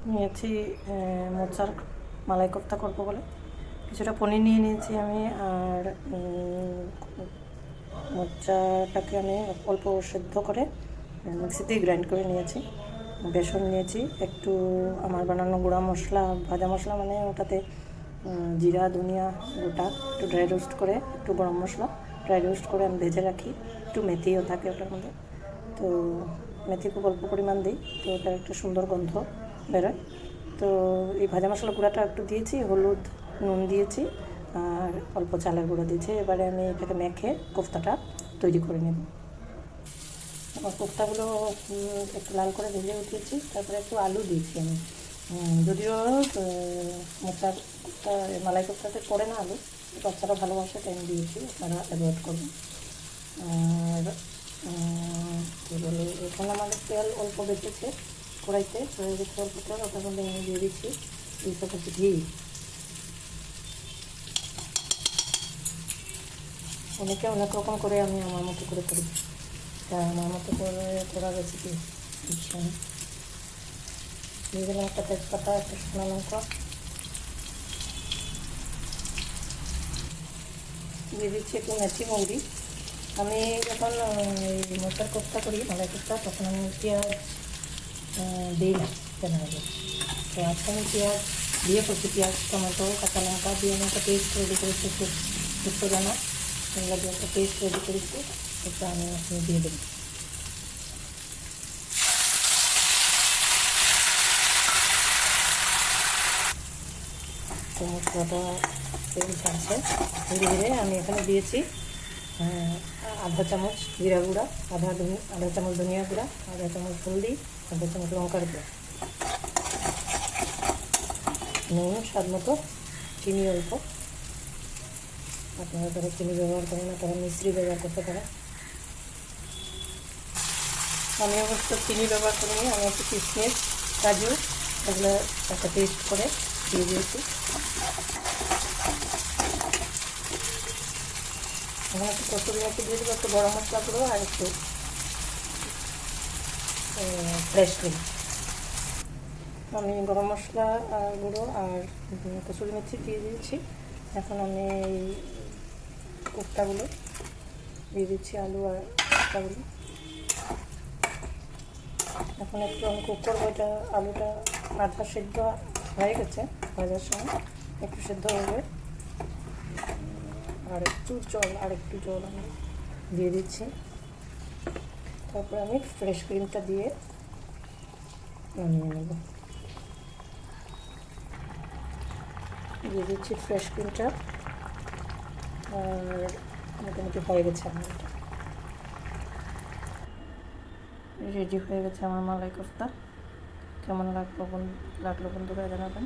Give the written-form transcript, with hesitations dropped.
নিয়েছি মোচার মালাই কোফতা করবো বলে কিছুটা পনির নিয়ে নিয়েছি আমি। আর মোচাটাকে আমি অল্প সেদ্ধ করে মিক্সিতে গ্রাইন্ড করে নিয়েছি। বেসন নিয়েছি, একটু আমার বানানো গুঁড়া মশলা, ভাজা মশলা মানে ওটাতে জিরা ধনিয়া গোটা একটু ড্রাই রোস্ট করে, একটু গরম মশলা ড্রাই রোস্ট করে আমি ভেজে রাখি, একটু মেথিও থাকে ওটার মধ্যে। তো মেথি খুব অল্প পরিমাণ দিই, তো ওটার একটা সুন্দর গন্ধ বেরোয়। তো এই ভাজা মশলা গুঁড়াটা একটু দিয়েছি, হলুদ নুন দিয়েছি আর অল্প চালের গুঁড়ো দিয়েছি। এবারে আমি এটাকে মেখে কোফতাটা তৈরি করে নেব। আমার কোফতাগুলো একটু লাল করে ভেজে উঠিয়েছি, তারপরে একটু আলু দিয়েছি আমি। যদিও মোচার কোফতা মালাই কোফতাতে পড়ে না আলু, বাচ্চারা ভালোবাসে তাই আমি দিয়েছি, আপনারা অ্যাভয়েড করবেন। আর কী বলে, এখন আমাদের তেল অল্প বেঁচেছে কড়াইতে, হয়ে গেছে অল্প তেল, ওটার মধ্যে আমি দিয়ে দিচ্ছি 2 চামচ ঘি। অনেকে অনেক রকম করে, আমি আমার মতো করে করি, তা আমার মতো করে করা রেসিপি দিচ্ছি আমি। দিয়ে দিলাম একটা তেজপাতা, একটা শুকনো লঙ্কা, দিয়ে দিচ্ছি একটু মেথি মৌরি। আমি যখন এই মোচার কোফতা করি, মালাই কোফতা, তখন আমি পেঁয়াজ দিই না জেনারেলি। তো আজকে আমি পেঁয়াজ দিয়ে করছি, পেঁয়াজ টমেটো কাঁচা লঙ্কা দিয়ে আমি একটা পেস্ট রেডি করেছি, শুক্তো দানা এগুলো দিয়ে একটা পেস্ট রেডি করেছি, এটা আমি এখন দিয়ে দেবো। তো মশলাটা তেল ছাড়ছে ধীরে ধীরে। আমি এখানে দিয়েছি আধা চামচ জিরা গুঁড়া, আধা চামচ ধনিয়া গুঁড়া, আধা চামচ হলদি, আধা চামচ লঙ্কার গুঁড়া, নুন স্বাদ মতো, চিনি অল্প। আপনারা যারা চিনি ব্যবহার করেন না তারা মিশ্রি ব্যবহার করতে পারেন। আমি অবশ্য চিনি ব্যবহার করিনি, আমি একটু কিশমিশ কাজু এগুলো একটা পেস্ট করে দিয়ে দিয়েছি। এখন একটু কসুরি মেথি দিয়ে দেবো, একটু গরম মশলা গুঁড়ো আর একটু ফ্রেশ ক্রিম। আমি গরম মশলা গুঁড়ো আর কসুরি মেথি দিয়ে দিয়েছি। এখন আমি এই কোফতাগুলো দিয়ে দিচ্ছি, আলু আর কোফতাগুলো। এখন একটু আমি কুক করবো, এটা আলুটা আধা সেদ্ধ হয়ে গেছে, ভাজার সময় একটু সেদ্ধ হবে। আর একটু জল আমি দিয়ে দিচ্ছি। তারপরে আমি ফ্রেশ ক্রিমটা দিয়ে নামিয়ে নেব। দিয়ে দিচ্ছি ফ্রেশ ক্রিমটা, আর মোটামুটি হয়ে গেছে আমার, এটা রেডি হয়ে গেছে আমার মালাই কোফতা। কেমন লাগলো বন্ধুরা জানাবেন।